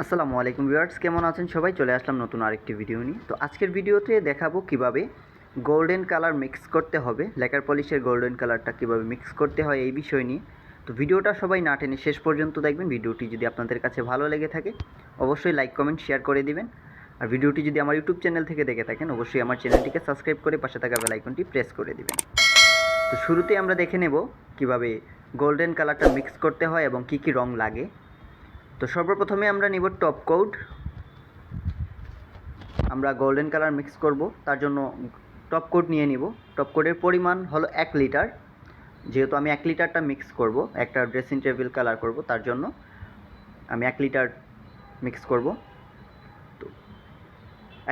আসসালামু আলাইকুম ভিউয়ার্স, কেমন আছেন সবাই? চলে আসলাম নতুন আরেকটি ভিডিও নিয়ে। তো আজকের ভিডিওতে দেখাবো কিভাবে গোল্ডেন কালার মিক্স করতে হবে, ল্যাকার পলিশের গোল্ডেন কালারটা কিভাবে মিক্স করতে হয় এই বিষয় নিয়ে। তো ভিডিওটা সবাই না টেনে শেষ পর্যন্ত দেখবেন। ভিডিওটি যদি আপনাদের কাছে ভালো লেগে থাকে অবশ্যই লাইক কমেন্ট শেয়ার করে দিবেন। আর ভিডিওটি যদি আমার ইউটিউব চ্যানেল থেকে দেখে থাকেন অবশ্যই আমার চ্যানেলটিকে সাবস্ক্রাইব করে পাশে থাকা বেল আইকনটি প্রেস করে দিবেন। তো শুরুতেই আমরা দেখে নেব কিভাবে গোল্ডেন কালারটা মিক্স করতে হয় এবং কি কি রং লাগে। তো সর্বপ্রথমে আমরা নিব টপ কোড। আমরা গোল্ডেন কালার মিক্স করব, তার জন্য টপ কোড নিয়ে নিব। টপ কোডের পরিমাণ হলো 1 লিটার। যেহেতু আমি 1 লিটারটা মিক্স করব, একটা ড্রেসিং টেবিল কালার করব, তার জন্য আমি 1 লিটার মিক্স করব। তো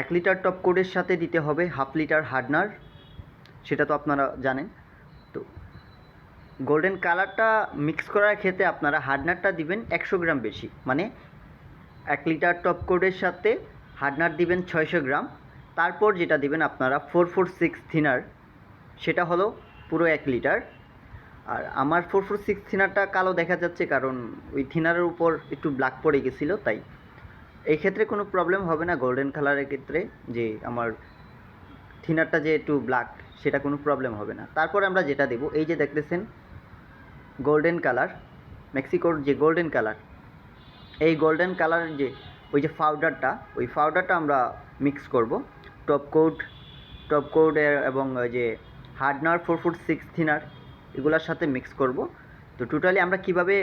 1 লিটার টপ কোডের সাথে দিতে হবে হাফ লিটার হার্ডনার, সেটা তো আপনারা জানেন। তো গোল্ডেন কালারটা মিক্স করার ক্ষেত্রে আপনারা হার্ডনারটা দিবেন 100 গ্রাম বেশি, মানে 1 লিটার টপ কোডের সাথে হার্ডনার দিবেন 600 গ্রাম। তারপর যেটা দিবেন আপনারা 446 থিনার, সেটা হলো পুরো 1 লিটার। আর আমার 446 থিনারটা কালো দেখা যাচ্ছে কারণ ওই থিনারের উপর একটু ব্ল্যাক পড়ে গেছিলো, তাই এই ক্ষেত্রে কোনো প্রবলেম হবে না। গোল্ডেন কালারের ক্ষেত্রে যে আমার থিনারটা যে একটু ব্ল্যাক, সেটা কোনো প্রবলেম হবে না। তারপর আমরা যেটা দেব, এই যে দেখতেছেন গোল্ডেন কালার, মেক্সিকোর যে গোল্ডেন কালার, এই গোল্ডেন কালারের যে ওই যে পাউডারটা, ওই পাউডারটা আমরা মিক্স করব টপ কোড এবং ওই যে হার্ডনার 446 থিনার এগুলোর সাথে মিক্স করব। তো টোটালি আমরা কিভাবে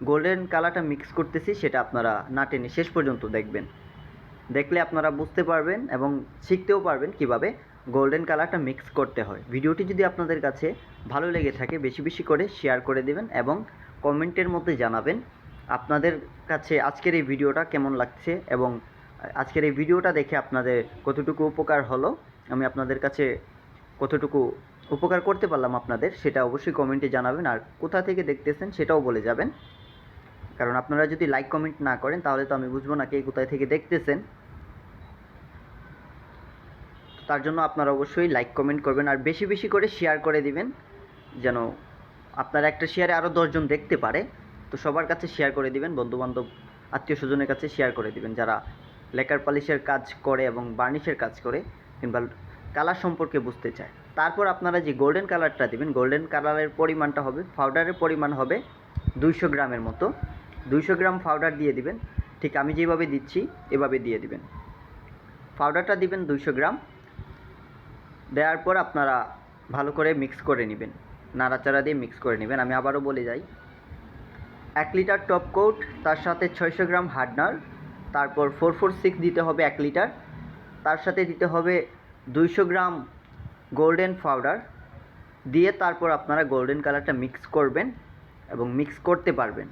গোল্ডেন কালারটা মিক্স করতেছি সেটা আপনারা না টেনে শেষ পর্যন্ত দেখবেন। দেখলে আপনারা বুঝতে পারবেন এবং শিখতেও পারবেন কিভাবে গোল্ডেন কালারটা মিক্স করতে হয়। ভিডিওটি যদি আপনাদের কাছে ভালো লেগে থাকে বেশি বেশি করে শেয়ার করে দেবেন এবং কমেন্টের মধ্যে জানাবেন আপনাদের কাছে আজকের এই ভিডিওটা কেমন লাগছে এবং আজকের এই ভিডিওটা দেখে আপনাদের কতটুকু উপকার হলো, আমি আপনাদের কাছে কতটুকু উপকার করতে পারলাম আপনাদের, সেটা অবশ্যই কমেন্টে জানাবেন। আর কোথা থেকে দেখতেছেন সেটাও বলে যাবেন, কারণ আপনারা যদি লাইক কমেন্ট না করেন তাহলে তো আমি বুঝবো না কে কোথায় থেকে দেখতেছেন। তার জন্য আপনারা অবশ্যই লাইক কমেন্ট করবেন আর বেশি বেশি করে শেয়ার করে দিবেন, যেন আপনার একটা শেয়ারে আরও 10 জন দেখতে পারে। তো সবার কাছে শেয়ার করে দিবেন, বন্ধুবান্ধব আত্মীয় স্বজনের কাছে শেয়ার করে দিবেন যারা লেকার পলিশের কাজ করে এবং বার্নিশের কাজ করে কিংবা কালার সম্পর্কে বুঝতে চায়। তারপর আপনারা যে গোল্ডেন কালারটা দিবেন, গোল্ডেন কালারের পরিমাণটা হবে, পাউডারের পরিমাণ হবে 200 গ্রামের মতো। 200 গ্রাম পাউডার দিয়ে দিবেন, ঠিক আমি যেভাবে দিচ্ছি এভাবে দিয়ে দিবেন। পাউডারটা দিবেন 200 গ্রাম। দেওয়ার পর আপনারা ভালো করে মিক্স করে নেবেন, নাড়াচাড়া দিয়ে মিক্স করে নেবেন। আমি আবারও বলে যাই, 1 লিটার টপ কোট, তার সাথে 600 গ্রাম হার্ডনার, তারপর 446 দিতে হবে 1 লিটার, তার সাথে দিতে হবে 200 গ্রাম গোল্ডেন পাউডার দিয়ে তারপর আপনারা গোল্ডেন কালারটা মিক্স করবেন এবং মিক্স করতে পারবেন।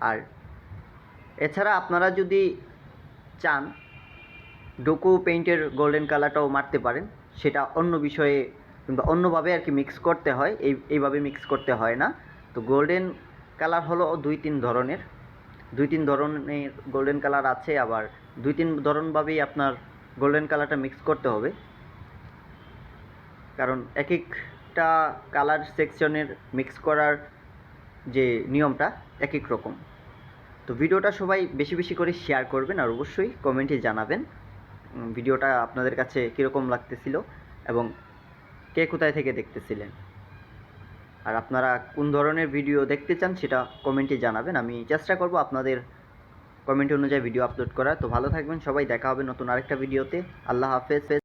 আর এছাড়া আপনারা যদি চান ডোকো পেইন্টের গোল্ডেন কালারটাও মারতে পারেন, সেটা অন্য বিষয়ে কিংবা অন্যভাবে আর কি মিক্স করতে হয়, এইভাবে মিক্স করতে হয় না। তো গোল্ডেন কালার হলো দুই তিন ধরনের গোল্ডেন কালার আছে, আবার 2-3 ধরনভাবেই আপনার গোল্ডেন কালারটা মিক্স করতে হবে, কারণ এক একটা কালার সেকশনের মিক্স করার যে নিয়মটা এক এক রকম। তো ভিডিওটা সবাই বেশি বেশি করে শেয়ার করবেন আর অবশ্যই কমেন্টে জানাবেন ভিডিওটা আপনাদের কাছে কীরকম লাগতেছিল এবং কে কোথায় থেকে দেখতেছিলেন, আর আপনারা কোন ধরনের ভিডিও দেখতে চান সেটা কমেন্টে জানাবেন। আমি চেষ্টা করব আপনাদের কমেন্ট অনুযায়ী ভিডিও আপলোড করার। তো ভালো থাকবেন সবাই, দেখা হবে নতুন আরেকটা ভিডিওতে। আল্লাহ হাফেজ।